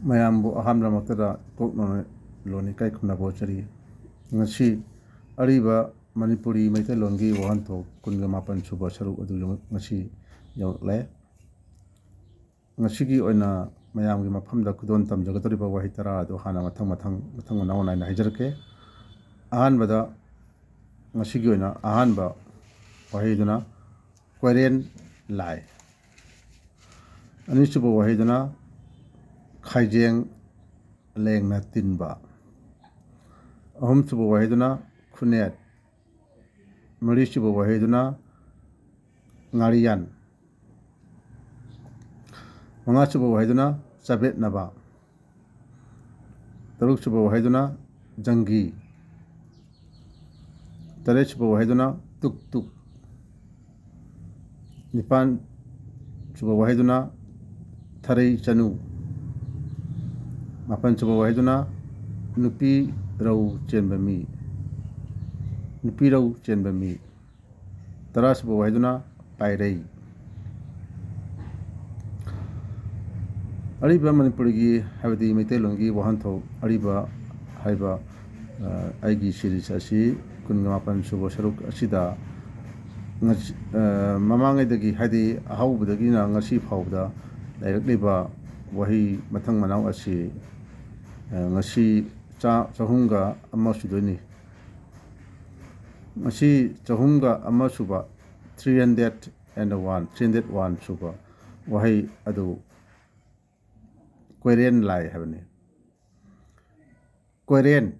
ꯃꯌꯥꯝꯕꯨ ꯑꯍꯥꯟꯕꯃꯛꯇꯗ ꯇꯣꯛꯅ ꯂꯣꯟ ꯏꯀꯥꯏ ꯈꯨꯝꯅꯕ ꯎꯠꯆꯔꯤ꯫ ꯉꯁꯤ ꯑꯔꯤꯕ ꯃꯅꯤꯄꯨꯔꯤ ꯃꯩꯇꯩꯂꯣꯟꯒꯤ ꯋꯥꯍꯟꯊꯣꯛ 28 ꯁꯨꯕ ꯁꯔꯨꯛ ꯑꯗꯨ ꯉꯁꯤ ꯌꯧꯔꯛꯂꯦ꯫ ꯉꯁꯤꯒꯤ ꯑꯣꯏꯅ ꯃꯌꯥꯝꯒꯤ ꯃꯐꯝꯗ ꯈꯨꯗꯣꯜ ꯇꯝꯖꯒꯗꯧꯔꯤꯕ ꯋꯥꯍꯩ 10 ꯑꯗꯨ ꯍꯥꯟꯅ ꯃꯊꯪ ꯃꯅꯥꯎ ꯅꯥꯏꯅ ꯍꯥꯏꯖꯔꯛꯀꯦ꯫ ꯑꯍꯥꯟꯕꯗ ꯉꯁꯤꯒꯤ ꯑꯣꯏꯅ ꯑꯍꯥꯟꯕ ꯋꯥꯍꯩꯗꯨꯅ ꯀꯣꯏꯔꯦꯟ ꯂꯥꯏ꯫ ꯑꯅꯤꯁꯨꯕ ꯋꯥꯍꯩꯗꯨꯅ ꯈꯥꯏꯖꯦꯡ ꯂꯦꯡꯅ ꯇꯤꯟꯕ꯫ ꯑꯍꯨꯝꯁꯨꯕ ꯋꯥꯍꯩꯗꯨꯅ ꯈꯨꯅꯦꯠ꯫ ꯃꯔꯤꯁꯨꯕ ꯋꯥꯍꯩꯗꯨꯅ ꯉꯥꯔꯤꯌꯥꯟ꯫ ꯃꯉꯥꯁꯨꯕ ꯋꯥꯍꯩꯗꯨꯅ ꯆꯕꯦꯠꯅꯕ꯫ ꯇꯔꯨꯛꯁꯨꯕ ꯋꯥꯍꯩꯗꯨꯅ ꯖꯪꯒꯤ꯫ ꯇꯔꯦꯠꯁꯨꯕ ꯋꯥꯍꯩꯗꯨꯅ ꯇꯨꯛ ꯇꯨꯛ꯫ ꯅꯤꯄꯥꯟꯁꯨꯕ ꯋꯥꯍꯩꯗꯨꯅ ꯊꯔꯩ ꯆꯅꯨ꯫ ꯃꯥꯄꯟꯁꯨꯕ ꯋꯥꯍꯩꯗꯨꯅ ꯅꯨꯄꯤ ꯔꯧ ꯆꯦꯟꯕ ꯃꯤ꯫ ꯅꯨꯄꯤꯔꯧ ꯆꯦꯟꯕ ꯃꯤ꯫ ꯇꯔꯥꯁꯨꯕ ꯋꯥꯍꯩꯗꯨꯅ ꯄꯥꯏꯔꯩ꯫ ꯑꯔꯤꯕ ꯃꯅꯤꯄꯨꯔꯤꯒꯤ ꯍꯥꯏꯕꯗꯤ ꯃꯩꯇꯩꯂꯣꯟꯒꯤ ꯋꯥꯍꯟꯊꯣꯛ ꯑꯔꯤꯕ ꯍꯥꯏꯕ ꯑꯩꯒꯤ ꯁꯤꯔꯤꯁ ꯑꯁꯤ 28 ꯁꯨꯕ ꯁꯔꯨꯛ ꯑꯁꯤꯗ ꯃꯃꯥꯡꯉꯩꯗꯒꯤ ꯍꯥꯏꯗꯤ ꯑꯍꯧꯕꯗꯒꯤꯅ ꯉꯁꯤ ꯐꯥꯎꯕꯗ ꯂꯩꯔꯛꯂꯤꯕ ꯋꯥꯍꯩ ꯃꯊꯪ ꯃꯅꯥꯎ ꯑꯁꯤ ꯉꯁꯤ 301 ꯁꯨꯗꯣꯏꯅꯤ꯫ ꯉꯁꯤ 301 ꯁꯨꯕ 301 ꯁꯨꯕ ꯋꯥꯍꯩ ꯑꯗꯨ ꯀꯣꯏꯔꯦꯟ ꯂꯥꯏ ꯍꯥꯏꯕꯅꯤ꯫ ꯀꯣꯏꯔꯦꯟ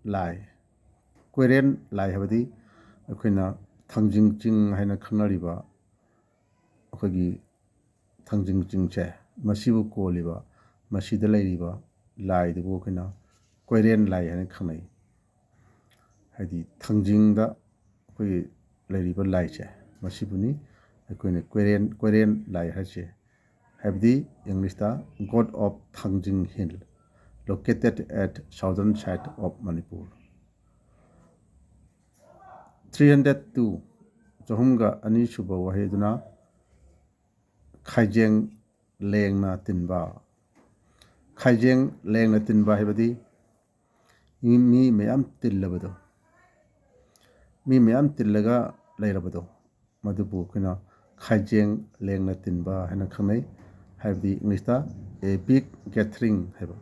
ꯂꯥꯏ꯫ ꯀꯣꯏꯔꯦꯟ ꯂꯥꯏ ꯍꯥꯏꯕꯗꯤ ꯑꯩꯈꯣꯏꯅ ꯊꯥꯡꯖꯤꯡ ꯆꯤꯡ ꯍꯥꯏꯅ ꯈꯪꯅꯔꯤꯕ ꯑꯩꯈꯣꯏꯒꯤ ꯊꯥꯡꯖꯤꯡ ꯆꯤꯡꯁꯦ ꯃꯁꯤꯕꯨ ꯀꯣꯜꯂꯤꯕ ꯃꯁꯤꯗ ꯂꯩꯔꯤꯕ ꯂꯥꯏꯗꯨꯕꯨ ꯑꯩꯈꯣꯏꯅ ꯀꯣꯏꯔꯦꯟ ꯂꯥꯏ ꯍꯥꯏꯅ ꯈꯪꯅꯩ꯫ ꯍꯥꯏꯗꯤ ꯊꯥꯡꯖꯤꯡꯗ ꯑꯩꯈꯣꯏꯒꯤ ꯂꯩꯔꯤꯕ ꯂꯥꯏꯁꯦ ꯃꯁꯤꯕꯨꯅꯤ ꯑꯩꯈꯣꯏꯅ ꯀꯣꯏꯔꯦꯟ ꯂꯥꯏ ꯍꯥꯏꯁꯦ꯫ ꯍꯥꯏꯕꯗꯤ ꯏꯪꯂꯤꯁꯇ God of Thangjing hill located at southern side of Manipur. 302 302 ꯁꯨꯕ ꯋꯥꯍꯩꯗꯨꯅ ꯈꯥꯏꯖꯦꯡ ꯂꯦꯡꯅ ꯇꯤꯟꯕ꯫ ꯈꯥꯏꯖꯦꯡ ꯂꯦꯡꯅ ꯇꯤꯟꯕ ꯍꯥꯏꯕꯗꯤ ꯃꯤ ꯃꯌꯥꯝ ꯇꯤꯜꯂꯕꯗꯣ, ꯃꯤ ꯃꯌꯥꯝ ꯇꯤꯜꯂꯒ ꯂꯩꯔꯕꯗꯣ ꯃꯗꯨꯕꯨ ꯑꯩꯈꯣꯏꯅ ꯈꯥꯏꯖꯦꯡ ꯂꯦꯡꯅ ꯇꯤꯟꯕ ꯍꯥꯏꯅ ꯈꯪꯅꯩ꯫ ꯍꯥꯏꯕꯗꯤ ꯏꯪꯂꯤꯁꯇ a big gathering ꯍꯥꯏꯕ꯫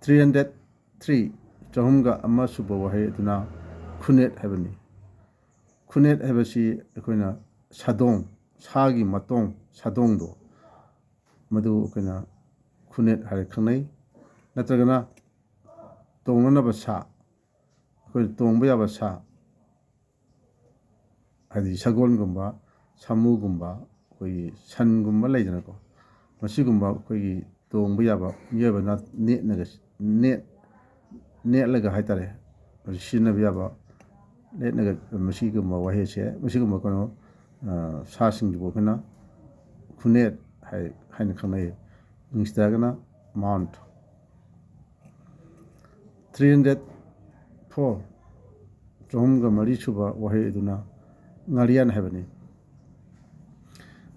303 301 ꯁꯨꯕ ꯋꯥꯍꯩ ꯑꯗꯨꯅ ꯈꯨꯅꯦꯠ ꯍꯥꯏꯕꯅꯤ꯫ ꯈꯨꯅꯦꯠ ꯍꯥꯏꯕꯁꯤ ꯑꯩꯈꯣꯏꯅ ꯁꯥꯗꯣꯡ ꯁꯥꯒꯤ ꯃꯇꯣꯡ ꯁꯥꯗꯣꯡꯗꯣ ꯃꯗꯨ ꯑꯩꯈꯣꯏꯅ ꯈꯨꯅꯦꯠ ꯍꯥꯏꯅ ꯈꯪꯅꯩ꯫ ꯅꯠꯇ꯭ꯔꯒꯅ ꯇꯣꯡꯅꯅꯕ ꯁꯥ ꯑꯩꯈꯣꯏꯅ ꯇꯣꯡꯕ ꯌꯥꯕ ꯁꯥ ꯍꯥꯏꯗꯤ ꯁꯒꯣꯜꯒꯨꯝꯕ ꯁꯥꯃꯨꯒꯨꯝꯕ ꯑꯩꯈꯣꯏꯒꯤ ꯁꯟꯒꯨꯝꯕ ꯂꯩꯗꯅꯀꯣ ꯃꯁꯤꯒꯨꯝꯕ ꯑꯩꯈꯣꯏꯒꯤ ꯇꯣꯡꯕ ꯌꯥꯕ ꯃꯤꯑꯣꯏꯕꯅ ꯅꯦꯠꯂꯒ ꯍꯥꯏꯇꯥꯔꯦ ꯁꯤꯖꯤꯟꯅꯕ ꯌꯥꯕ ꯅꯦꯠꯂꯒ ꯃꯁꯤꯒꯨꯝꯕ ꯋꯥꯍꯩꯁꯦ ꯃꯁꯤꯒꯨꯝꯕ ꯀꯩꯅꯣ ꯁꯥꯁꯤꯡꯁꯤꯕꯨ ꯑꯩꯈꯣꯏꯅ ꯈꯨꯅꯦꯠ ꯍꯥꯏꯅ ꯈꯪꯅꯩ꯫ ꯏꯪꯂꯤꯁꯇ ꯍꯥꯏꯔꯒꯅ ꯃꯥꯎꯟꯠ꯫ 304 304 ꯁꯨꯕ ꯋꯥꯍꯩ ꯑꯗꯨꯅ ꯉꯥꯔꯤꯌꯥꯟ ꯍꯥꯏꯕꯅꯤ꯫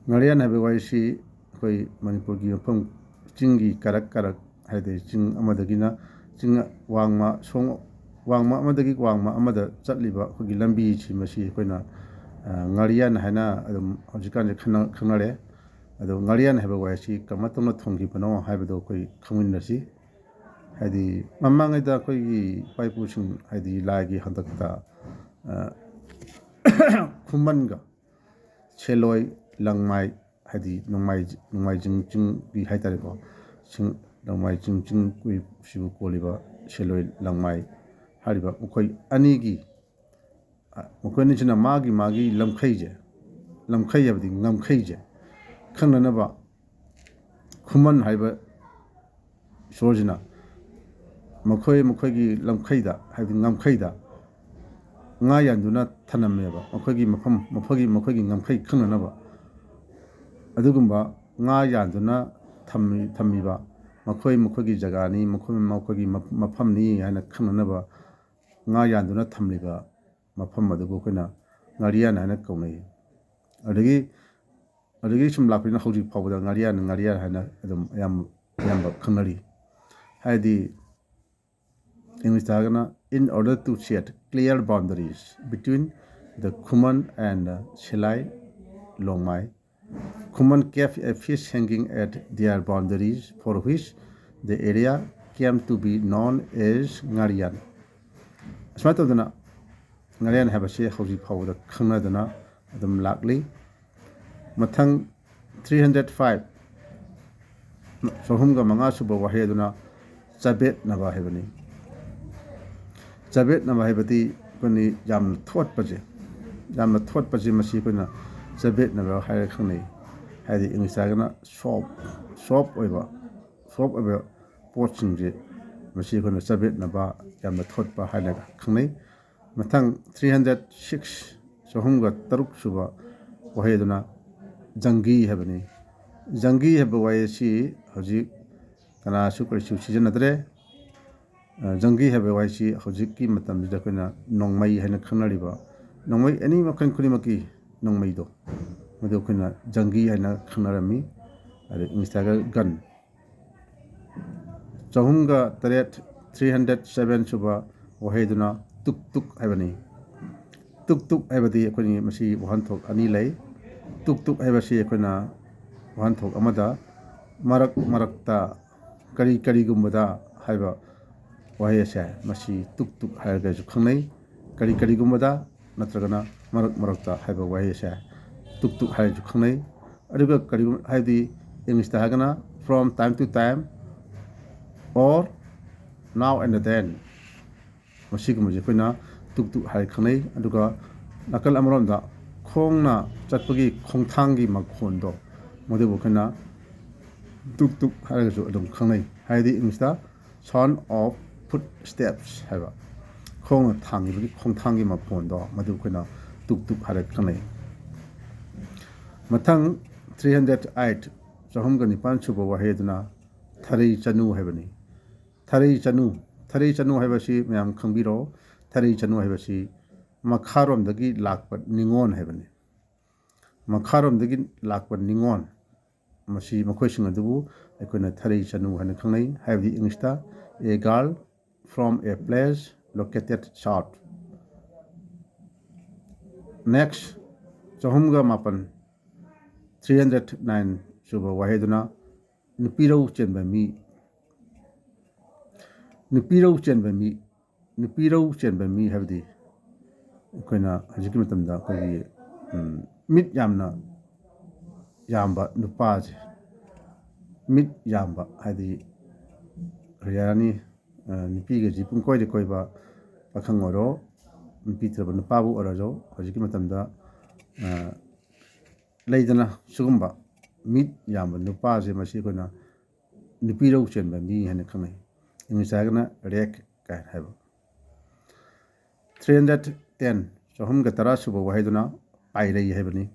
ꯉꯥꯔꯤꯌꯥꯟ ꯍꯥꯏꯕ ꯋꯥꯍꯩꯁꯤ ꯑꯩꯈꯣই ꯃꯅꯤꯄꯨꯔꯒꯤ ꯃꯐꯝ ꯆꯤꯡꯒꯤ ꯀꯥꯔꯛ ꯍꯥꯏꯗꯤ ꯆꯤꯡ ꯑꯃꯗꯒꯤꯅ ꯆꯤꯡ ꯋꯥꯡꯃ ꯑꯃꯗꯒꯤ ꯋꯥꯡꯃ ꯑꯃꯗ ꯆꯠꯂꯤꯕ ꯑꯩꯈꯣꯏꯒꯤ ꯂꯝꯕꯤꯁꯤ ꯃꯁꯤ ꯑꯩꯈꯣꯏꯅ ꯉꯥꯔꯤꯌꯥꯟ ꯍꯥꯏꯅ ꯑꯗꯨꯝ ꯍꯧꯖꯤꯛꯀꯥꯟꯁꯦ ꯈꯪꯅꯔꯦ꯫ ꯑꯗꯣ ꯉꯥꯔꯤꯌꯥꯟ ꯍꯥꯏꯕ ꯋꯥꯍꯩꯁꯤ ꯀꯃꯥꯏꯅ ꯇꯧꯅ ꯊꯣꯟꯈꯤꯕꯅꯣ ꯍꯥꯏꯕꯗꯣ ꯑꯩꯈꯣꯏ ꯈꯪꯃꯤꯟꯅꯁꯤ꯫ ꯍꯥꯏꯗꯤ ꯃꯃꯥꯡꯉꯩꯗ ꯑꯩꯈꯣꯏꯒꯤ ꯏꯄꯥ ꯏꯄꯨꯁꯤꯡ ꯍꯥꯏꯗꯤ ꯂꯥꯏꯒꯤ ꯍꯥꯛꯇꯛꯇ ꯈꯨꯃꯟꯒ ꯁꯦꯜꯂꯣꯏ ꯂꯪꯃꯥꯏ ꯍꯥꯏꯗꯤ ꯅꯣꯡꯃꯥꯏꯖꯤꯡ ꯆꯤꯡꯒꯤ ꯍꯥꯏꯇꯥꯔꯦꯀꯣ ꯅꯣꯡꯃꯥꯏꯖꯤꯡ ꯆꯤꯡꯁꯤꯕꯨ ꯀꯣꯜꯂꯤꯕ ꯁꯦꯜꯂꯣꯏ ꯂꯪꯃꯥꯏ ꯍꯥꯏꯔꯤꯕ ꯃꯈꯣꯏ ꯑꯅꯤꯁꯤꯅ ꯃꯥꯒꯤ ꯂꯝꯈꯩ ꯍꯥꯏꯕꯗꯤ ꯉꯝꯈꯩꯁꯦ ꯈꯪꯅꯅꯕ ꯈꯨꯃꯟ ꯍꯥꯏꯕ ꯏꯁꯣꯔꯁꯤꯅ ꯃꯈꯣꯏꯒꯤ ꯂꯝꯈꯩꯗ ꯍꯥꯏꯕꯗꯤ ꯉꯝꯈꯩꯗ ꯉꯥ ꯌꯥꯟꯗꯨꯅ ꯊꯅꯝꯃꯦꯕ ꯃꯈꯣꯏꯒꯤ ꯉꯝꯈꯩ ꯈꯪꯅꯅꯕ ꯑꯗꯨꯒꯨꯝꯕ ꯉꯥ ꯌꯥꯟꯗꯨꯅ ꯊꯝꯃꯤꯕ ꯃꯈꯣꯏꯒꯤ ꯖꯒꯥꯅꯤ ꯃꯈꯣꯏꯒꯤ ꯃꯐꯝꯅꯤ ꯍꯥꯏꯅ ꯈꯪꯅꯅꯕ ꯉꯥ ꯌꯥꯟꯗꯨꯅ ꯊꯝꯂꯤꯕ ꯃꯐꯝ ꯑꯗꯨꯕꯨ ꯑꯩꯈꯣꯏꯅ ꯉꯥꯔꯤꯌꯥꯟ ꯍꯥꯏꯅ ꯀꯧꯅꯩ꯫ ꯑꯗꯒꯤ ꯑꯗꯨꯗꯒꯤ ꯁꯨꯝ ꯂꯥꯛꯄꯅꯤꯅ ꯍꯧꯖꯤꯛ ꯐꯥꯎꯕꯗ ꯉꯥꯔꯤꯌꯥꯟ ꯍꯥꯏꯅ ꯑꯗꯨꯝ ꯑꯌꯥꯝꯕ ꯈꯪꯅꯔꯤ ꯍꯥꯏꯗꯤ English ꯍꯥꯏꯔꯒꯅ in order to set clear boundaries between the Khuman and Silai Longmai. Khuman kept a fish hanging at their boundaries for which the area came to be known as Ngarian. ꯑꯁꯨꯃꯥꯏꯅ ꯇꯧꯗꯅ ꯉꯥꯔꯤꯌꯥꯟ ꯍꯥꯏꯕꯁꯤ ꯍꯧꯖꯤꯛ ꯐꯥꯎꯕꯗ ꯈꯪꯅꯗꯅ ꯑꯗꯨꯝ ꯂꯥꯛꯂꯤ ꯃꯊꯪ 305 305 ꯁꯨꯕ ꯋꯥꯍꯩ ꯑꯗꯨꯅ ꯆꯕꯦꯠꯅꯕ ꯍꯥꯏꯕꯅꯤ ꯆꯕꯦꯠꯅꯕ ꯍꯥꯏꯕꯗꯤ ꯑꯩꯈꯣꯏꯅ ꯌꯥꯝꯅ ꯊꯣꯠꯄꯁꯤ ꯃꯁꯤ ꯑꯩꯈꯣꯏꯅ ꯆꯕꯦꯠꯅꯕ ꯍꯥꯏꯔ ꯈꯪꯅꯩ ꯍꯥꯏꯗꯤ ꯏꯪꯂꯤꯁ ꯍꯥꯏꯔꯒꯅ ꯁꯣꯞ ꯑꯣꯏꯕ ꯄꯣꯠꯁꯤꯡꯁꯦ ꯃꯁꯤ ꯑꯩꯈꯣꯏꯅ ꯆꯕꯦꯠꯅꯕ ꯌꯥꯝꯅ ꯊꯣꯠꯄ ꯍꯥꯏꯅ ꯈꯪꯅꯩ ꯃꯊꯪ 306 303 ꯁꯨꯕ ꯋꯥꯍꯩ ꯑꯗꯨꯅ ꯖꯪꯒꯤ ꯍꯥꯏꯕꯅꯤ ꯖꯪꯒꯤ ꯍꯥꯏꯕ ꯋꯥꯍꯩ ꯑꯁꯤ ꯍꯧꯖꯤꯛ ꯀꯅꯥꯁꯨ ꯀꯔꯤꯁꯨ ꯁꯤꯖꯤꯟꯅꯗ꯭ꯔꯦ ꯖꯪꯒꯤ ꯍꯥꯏꯕ ꯋꯥꯍꯩꯁꯤ ꯍꯧꯖꯤꯛꯀꯤ ꯃꯇꯝꯁꯤꯗ ꯑꯩꯈꯣꯏꯅ ꯅꯣꯡꯃꯩ ꯍꯥꯏꯅ ꯈꯪꯅꯔꯤꯕ ꯅꯣꯡꯃꯩ ꯑꯦꯅꯤ ꯃꯈꯜ ꯈꯨꯗꯤꯡꯃꯛꯀꯤ ꯅꯣꯡꯃꯩꯗꯣ ꯃꯗꯨ ꯑꯩꯈꯣꯏꯅ ꯖꯪꯒꯤ ꯍꯥꯏꯅ ꯈꯪꯅꯔꯝꯃꯤ ꯑꯗꯨ ꯏꯪꯂꯤꯁꯇ ꯒꯟ 308 307 ꯁꯨꯕ ꯋꯥꯍꯩꯗꯨꯅ ꯇꯨꯛ ꯇꯨꯛ ꯍꯥꯏꯕꯅꯤ ꯇꯨꯛ ꯇꯨꯛ ꯍꯥꯏꯕꯗꯤ ꯑꯩꯈꯣꯏꯒꯤ ꯃꯁꯤ ꯋꯥꯍꯟꯊꯣꯛ ꯑꯅꯤ ꯂꯩ ꯇꯨꯛ ꯇꯨꯛ ꯍꯥꯏꯕꯁꯤ ꯑꯩꯈꯣꯏꯅ ꯋꯥꯍꯟꯊꯣꯛ ꯑꯃꯗ ꯃꯔꯛꯇ ꯀꯔꯤꯒꯨꯝꯕꯗ ꯍꯥꯏꯕ ꯋꯥꯍꯩ ꯑꯁꯦ ꯃꯁꯤ ꯇꯨꯛ ꯇꯨꯛ ꯍꯥꯏꯔꯒꯁꯨ ꯈꯪꯅꯩ ꯀꯔꯤꯒꯨꯝꯕꯗ ꯅꯠꯇ꯭ꯔꯒꯅ ꯃꯔꯛꯇ ꯍꯥꯏꯕ ꯋꯥꯍꯩ ꯑꯁꯦ ꯇꯨꯛ ꯇꯨꯛ ꯍꯥꯏꯔꯁꯨ ꯈꯪꯅꯩ ꯑꯗꯨꯒ ꯀꯔꯤꯒꯨꯝꯕ ꯍꯥꯏꯕꯗꯤ ꯏꯪꯂꯤꯁꯇ ꯍꯥꯏꯔꯒꯅ from time to time or now and then ꯃꯁꯤꯒꯨꯝꯕꯁꯦ ꯑꯩꯈꯣꯏꯅ ꯇꯨꯛ ꯇꯨꯛ ꯍꯥꯏꯔ ꯈꯪꯅꯩ ꯑꯗꯨꯒ ꯅꯥꯀꯜ ꯑꯃꯔꯣꯝꯗ ꯈꯣꯡꯅ ꯆꯠꯄꯒꯤ ꯈꯣꯡꯊꯥꯡꯒꯤ ꯃꯈꯣꯟꯗꯣ ꯃꯗꯨꯕꯨ ꯑꯩꯈꯣꯏꯅ ꯇꯨꯛ ꯇꯨꯛ ꯍꯥꯏꯔꯒꯁꯨ ꯑꯗꯨꯝ ꯈꯪꯅꯩ ꯍꯥꯏꯗꯤ ꯏꯪꯂꯤꯁꯇ sound of footsteps ꯍꯥꯏꯕ ꯈꯣꯡꯅ ꯊꯥꯡꯉꯤꯕꯒꯤ ꯈꯣꯡꯊꯥꯡꯒꯤ ꯃꯈꯣꯟꯗꯣ ꯃꯗꯨ ꯑꯩꯈꯣꯏꯅ ꯇꯨꯛ ꯇꯨꯛ ꯍꯥꯏꯔ ꯈꯪꯅꯩ ꯃꯊꯪ 308 309 ꯁꯨꯕ ꯋꯥꯍꯩ ꯑꯗꯨꯅ ꯊꯔꯩ ꯆꯅꯨ ꯍꯥꯏꯕꯅꯤ ꯊꯔꯩ ꯆꯅꯨ ꯍꯥꯏꯕꯁꯤ ꯃꯌꯥꯝ ꯈꯪꯕꯤꯔꯣ ꯊꯔꯩ ꯆꯅꯨ ꯍꯥꯏꯕꯁꯤ ꯃꯈꯥꯔꯣꯝꯗꯒꯤ ꯂꯥꯛꯄ ꯅꯤꯉꯣꯜ ꯍꯥꯏꯕꯅꯤ ꯃꯈꯥꯔꯣꯝꯗꯒꯤ ꯂꯥꯛꯄ ꯅꯤꯉꯣꯜ ꯃꯁꯤ ꯃꯈꯣꯏꯁꯤꯡ ꯑꯗꯨꯕꯨ ꯑꯩꯈꯣꯏꯅ ꯊꯔꯩ ꯆꯅꯨ ꯍꯥꯏꯅ ꯈꯪꯅꯩ ꯍꯥꯏꯕꯗꯤ ꯏꯪꯂꯤꯁꯇ a girl from a place located south. Next 309 309 ꯁꯨꯕ ꯋꯥꯍꯩꯗꯨꯅ ꯅꯨꯄꯤꯔꯧ ꯆꯦꯟꯕ ꯃꯤ ꯍꯥꯏꯕꯗꯤ ꯑꯩꯈꯣꯏꯅ ꯍꯧꯖꯤꯛꯀꯤ ꯃꯇꯝꯗ ꯑꯩꯈꯣꯏꯒꯤ ꯃꯤꯠ ꯌꯥꯝꯅ ꯌꯥꯝꯕ ꯅꯨꯄꯥꯁꯦ ꯃꯤꯠ ꯌꯥꯝꯕ ꯍꯥꯏꯗꯤ ꯀꯔꯤ ꯍꯥꯏꯔꯅꯤ ꯅꯨꯄꯤꯒꯁꯤ ꯄꯨꯡꯀꯣꯏꯗ ꯀꯣꯏꯕ ꯄꯥꯈꯪ ꯑꯣꯏꯔꯣ ꯅꯨꯄꯤ ꯊꯤꯔꯕ ꯅꯨꯄꯥꯕꯨ ꯑꯣꯏꯔꯁꯨ ꯍꯧꯖꯤꯛꯀꯤ ꯃꯇꯝꯗ ꯂꯩꯗꯅ ꯁꯤꯒꯨꯝꯕ ꯃꯤꯠ ꯌꯥꯝꯕ ꯅꯨꯄꯥꯁꯦ ꯃꯁꯤ ꯑꯩꯈꯣꯏꯅ ꯅꯨꯄꯤꯔꯧ ꯆꯦꯟꯕ ꯃꯤ ꯍꯥꯏꯅ ꯈꯪꯅꯩ ꯏꯪꯂꯤꯁ ꯍꯥꯏꯔꯒꯅ ꯔꯦꯛ ꯀꯥꯏꯅ ꯍꯥꯏꯕ 310 310 ꯁꯨꯕ ꯋꯥꯍꯩꯗꯨꯅ ꯄꯥꯏꯔꯩ ꯍꯥꯏꯕꯅꯤ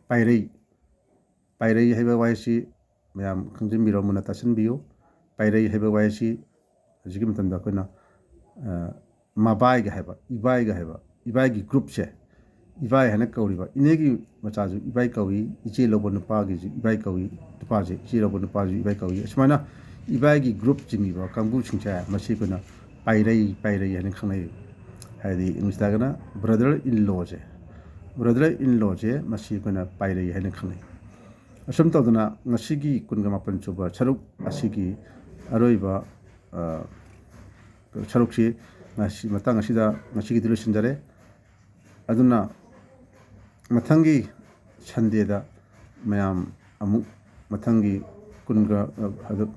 ꯄꯥꯏꯔꯩ ꯍꯥꯏꯕ ꯋꯥꯍꯩꯁꯤ ꯃꯌꯥꯝ ꯈꯪꯖꯤꯟꯕꯤꯔꯣ ꯃꯨꯟꯅ ꯇꯥꯁꯤꯟꯕꯤꯌꯨ ꯄꯥꯏꯔꯩ ꯍꯥꯏꯕ ꯋꯥꯍꯩꯁꯤ ꯍꯧꯖꯤꯛꯀꯤ ꯃꯇꯝꯗ ꯑꯩꯈꯣꯏꯅ ꯃꯕꯥꯏꯒ ꯍꯥꯏꯕ ꯏꯕꯥꯏꯒꯤ ꯒ꯭ꯔꯨꯞꯁꯦ ꯏꯕꯥꯏ ꯍꯥꯏꯅ ꯀꯧꯔꯤꯕ ꯏꯅꯦꯒꯤ ꯃꯆꯥꯁꯨ ꯏꯕꯥꯏ ꯀꯧꯏ ꯏꯆꯦ ꯂꯧꯕ ꯅꯨꯄꯥꯒꯤꯁꯨ ꯏꯕꯥꯏ ꯀꯧꯏ ꯅꯨꯄꯥꯁꯦ ꯏꯆꯦ ꯂꯧꯕ ꯅꯨꯄꯥꯁꯨ ꯏꯕꯥꯏ ꯀꯧꯏ ꯑꯁꯨꯃꯥꯏꯅ ꯏꯕꯥꯏꯒꯤ ꯒ꯭ꯔꯨꯞ ꯆꯤꯡꯉꯤꯕ ꯀꯥꯡꯕꯨꯁꯤꯡꯁꯦ ꯃꯁꯤ ꯑꯩꯈꯣꯏꯅ ꯄꯥꯏꯔꯩ ꯍꯥꯏꯅ ꯈꯪꯅꯩ ꯍꯥꯏꯗꯤ ꯏꯪꯂꯤꯁꯇ ꯍꯥꯏꯔꯒꯅ ꯕ꯭ꯔꯗꯔ ꯏꯟ ꯂꯣꯁꯦ ꯃꯁꯤ ꯑꯩꯈꯣꯏꯅ ꯄꯥꯏꯔꯩ ꯍꯥꯏꯅ ꯈꯪꯅꯩ ꯑꯁꯨꯝ ꯇꯧꯗꯅ ꯉꯁꯤꯒꯤ 18 ꯁꯨꯕ ꯁꯔꯨꯛ ꯑꯁꯤꯒꯤ ꯑꯔꯣꯏꯕ ꯁꯔꯨꯛꯁꯤ ꯃꯇꯥꯡ ꯑꯁꯤꯗ ꯉꯁꯤꯒꯤꯗꯤ ꯂꯣꯏꯁꯤꯟꯖꯔꯦ ꯑꯗꯨꯅ ꯃꯊꯪꯒꯤ ꯁꯟꯗꯦꯗ ꯃꯌꯥꯝ ꯑꯃꯨꯛ ꯃꯊꯪꯒꯤ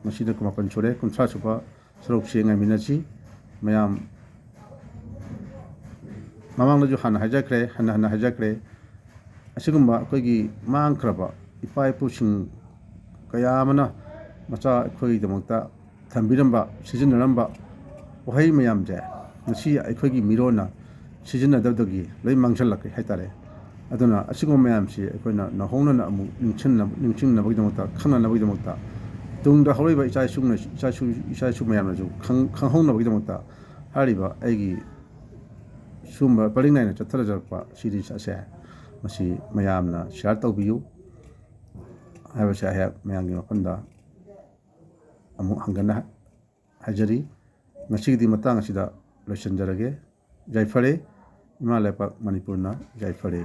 ꯉꯁꯤꯗ 18 ꯁꯨꯔꯦ 30 ꯁꯨꯕ ꯁꯔꯨꯛꯁꯤ ꯉꯥꯏꯃꯤꯟꯅꯁꯤ ꯃꯌꯥꯝ ꯃꯃꯥꯡꯗꯁꯨ ꯍꯟꯅ ꯍꯥꯏꯖꯈ꯭ꯔꯦ ꯑꯁꯤꯒꯨꯝꯕ ꯑꯩꯈꯣꯏꯒꯤ ꯃꯥꯡꯈ꯭ꯔꯕ ꯏꯄꯥ ꯏꯄꯨꯁꯤꯡ ꯀꯌా ꯑꯃꯅ ꯃꯆꯥ ꯑꯩꯈꯣꯏꯒꯤꯗꯃꯛꯇ ꯊꯝꯕꯤꯔꯝꯕ ꯁꯤꯖꯤꯟꯅꯔꯝꯕ ꯋꯥꯍꯩ ꯃꯌꯥꯝꯁꯦ ꯉꯁꯤ ꯑꯩꯈꯣꯏꯒꯤ ꯃꯤꯔꯣꯟꯅ ꯁꯤꯖꯤꯟꯅꯗꯕꯗꯒꯤ ꯂꯣꯏ ꯃꯥꯡꯁꯤꯜꯂꯛꯈ꯭ꯔꯦ ꯍꯥꯏꯇꯥꯔꯦ ꯑꯗꯨꯅ ꯑꯁꯤꯒꯨꯝꯕ ꯃꯌꯥꯝꯁꯤ ꯑꯩꯈꯣꯏꯅ ꯅꯧꯍꯧꯅꯅ ꯑꯃꯨꯛ ꯅꯤꯡꯁꯤꯡꯅꯕꯒꯤꯗꯃꯛꯇ ꯈꯪꯅꯅꯕꯒꯤꯗꯃꯛꯇ ꯇꯨꯡꯗ ꯍꯧꯔꯛꯏꯕ ꯏꯆꯥ ꯏꯁꯨ ꯃꯌꯥꯝꯅꯁꯨ ꯈꯪꯍꯧꯅꯕꯒꯤꯗꯃꯛꯇ ꯍꯥꯏꯔꯤꯕ ꯑꯩꯒꯤ ꯁꯤꯒꯨꯝꯕ ꯄꯔꯤꯡ ꯅꯥꯏꯅ ꯆꯠꯊꯔꯛꯄ ꯁꯤꯔꯤꯁ ꯑꯁꯦ ꯃꯁꯤ ꯃꯌꯥꯝꯅ ꯁꯤꯌꯥꯔ ꯇꯧꯕꯤꯌꯨ ꯍꯥꯏꯕꯁꯦ ꯑꯩꯍꯥꯛ ꯃꯌꯥꯝꯒꯤ ꯃꯐꯝꯗ ꯑꯃꯨꯛ ꯍꯟꯒꯠꯅ ꯍꯥꯏꯖꯔꯤ꯫ ꯉꯁꯤꯒꯤꯗꯤ ꯃꯇꯥꯡ ꯑꯁꯤꯗ ꯂꯣꯏꯁꯤꯟꯖꯔꯒꯦ꯫ ꯌꯥꯏꯐꯔꯦ, ꯏꯃꯥ ꯂꯩꯄꯥꯛ ꯃꯅꯤꯄꯨꯔꯅ ꯌꯥꯏꯐꯔꯦ꯫